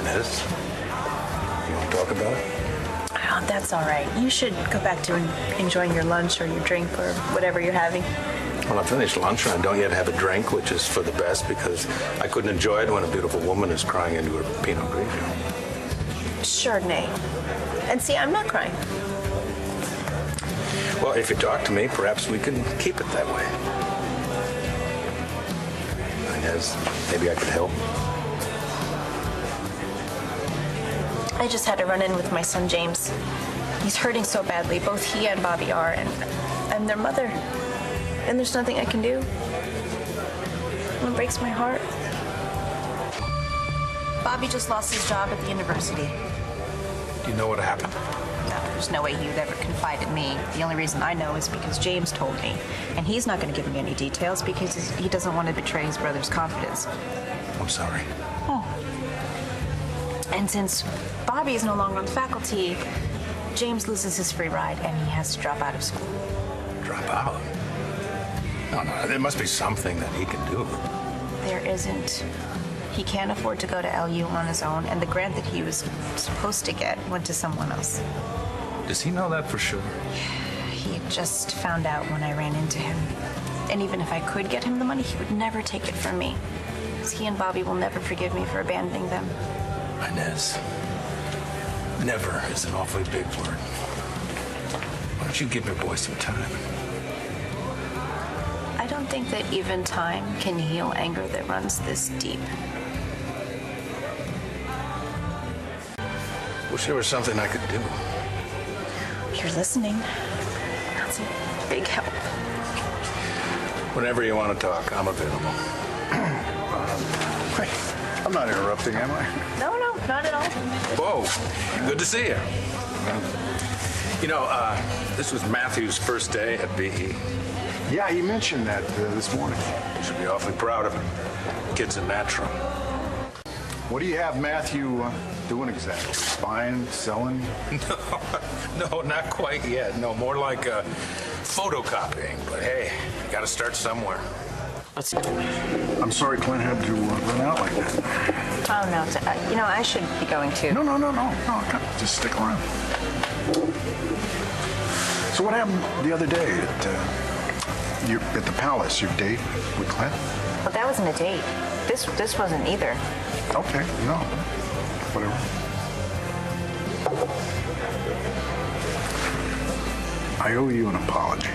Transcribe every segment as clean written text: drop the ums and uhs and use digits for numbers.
Inez. You want to talk about it? Oh, that's all right. You should go back to enjoying your lunch or your drink or whatever you're having. Well, I finished lunch and I don't yet have a drink, which is for the best because I couldn't enjoy it when a beautiful woman is crying into her Pinot Grigio. Chardonnay. And see, I'm not crying. Well, if you talk to me, perhaps we can keep it that way. Inez, maybe I could help. I just had to run in with my son, James. He's hurting so badly. Both he and Bobby are, and I'm their mother. And there's nothing I can do. It breaks my heart. Bobby just lost his job at the university. Do you know what happened? No, there's no way he would ever confide in me. The only reason I know is because James told me. And he's not going to give me any details because he doesn't want to betray his brother's confidence. I'm sorry. Oh. And since Bobby is no longer on the faculty, James loses his free ride and he has to drop out of school. Drop out? No, there must be something that he can do. There isn't. He can't afford to go to LU on his own, and the grant that he was supposed to get went to someone else. Does he know that for sure? He just found out when I ran into him. And even if I could get him the money, he would never take it from me. Because he and Bobby will never forgive me for abandoning them. Inez, never is an awfully big word. Why don't you give your boy some time? I don't think that even time can heal anger that runs this deep. Wish there was something I could do. You're listening. That's a big help. Whenever you want to talk, I'm available. Hey, I'm not interrupting, am I? No, not at all. Whoa, good to see you. You know, this was Matthew's first day at BE. Yeah, he mentioned that this morning. You should be awfully proud of him. Kid's a natural. What do you have Matthew doing exactly? Buying, selling? No, not quite yet. No, more like photocopying. But hey, you got to start somewhere. I'm sorry Clint had to run out like that. Oh, no. I should be going too. No, come, just stick around. So what happened the other day at the palace, your date with Clint? Well, that wasn't a date. This wasn't either. Okay, no, whatever. I owe you an apology.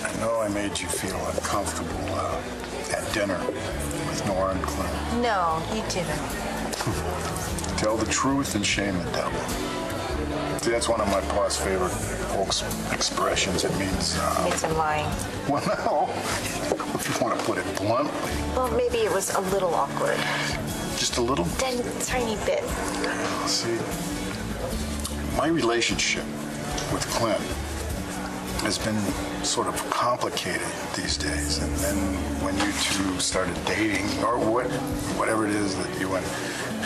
I know I made you feel uncomfortable at dinner with Nora and Clint. No, you didn't. Tell the truth and shame the devil. See, that's one of my pa's favorite folks' expressions. It means... It's a lying. Well, no. If you want to put it bluntly. Well, maybe it was a little awkward. Just a little? A tiny bit. See, my relationship with Clint has been sort of complicated these days. And then when you two started dating, or whatever it is that you and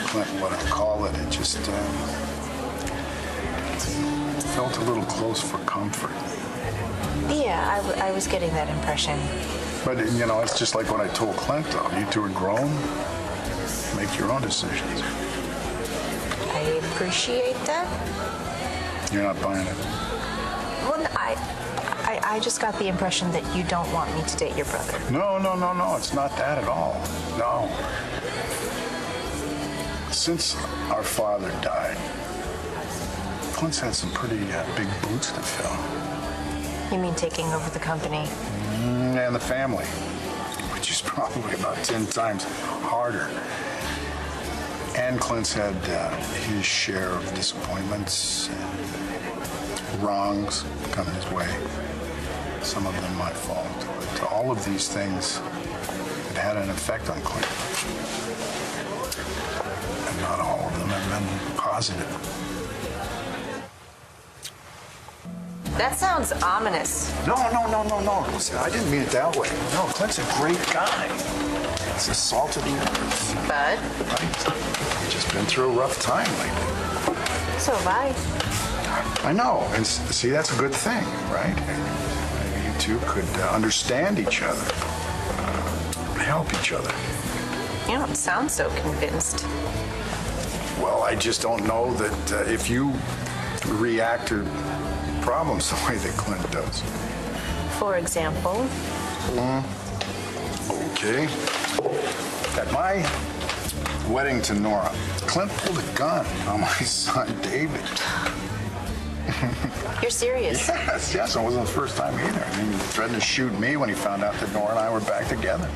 Clint want to call it, it just felt a little close for comfort. Yeah, I was getting that impression. But, it's just like when I told Clint, though, you two are grown, make your own decisions. I appreciate that. You're not buying it? Well, I just got the impression that you don't want me to date your brother. No, it's not that at all. No. Since our father died, Clint's had some pretty big boots to fill. You mean taking over the company? And the family, which is probably about 10 times harder. And Clint's had his share of disappointments and wrongs coming his way. Some of them my fault. But all of these things had an effect on Clint. And not all of them have been positive. That sounds ominous. No. Listen, I didn't mean it that way. No, Clint's a great guy. He's the salt of the earth. But? Right? He's just been through a rough time lately. So have I. I know. And see, that's a good thing, right? Maybe you two could understand each other. Help each other. You don't sound so convinced. Well, I just don't know that if you react to problems the way that Clint does. For example? Okay. At my wedding to Nora, Clint pulled a gun on my son David. You're serious? Yes, it wasn't the first time either. I mean, he threatened to shoot me when he found out that Nora and I were back together.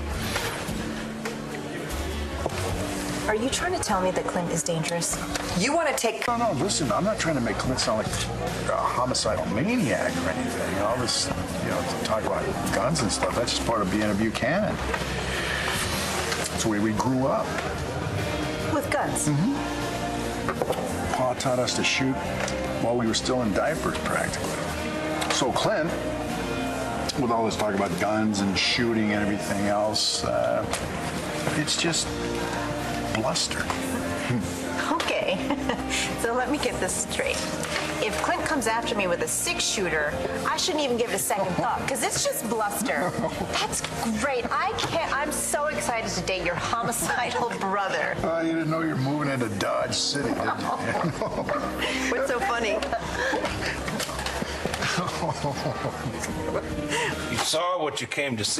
Are you trying to tell me that Clint is dangerous? You want to take... No, listen, I'm not trying to make Clint sound like a homicidal maniac or anything. All this, to talk about guns and stuff, that's just part of being a Buchanan. That's the way we grew up. with guns? Pa taught us to shoot while we were still in diapers, practically. So Clint, with all this talk about guns and shooting and everything else, it's just bluster. Okay, so let me get this straight. If Clint comes after me with a 6-shooter, I shouldn't even give it a second thought, because it's just bluster. That's great. I'm so excited to date your homicidal brother. You didn't know you're moving into Dodge City, did you? What's so funny? You saw what you came to see.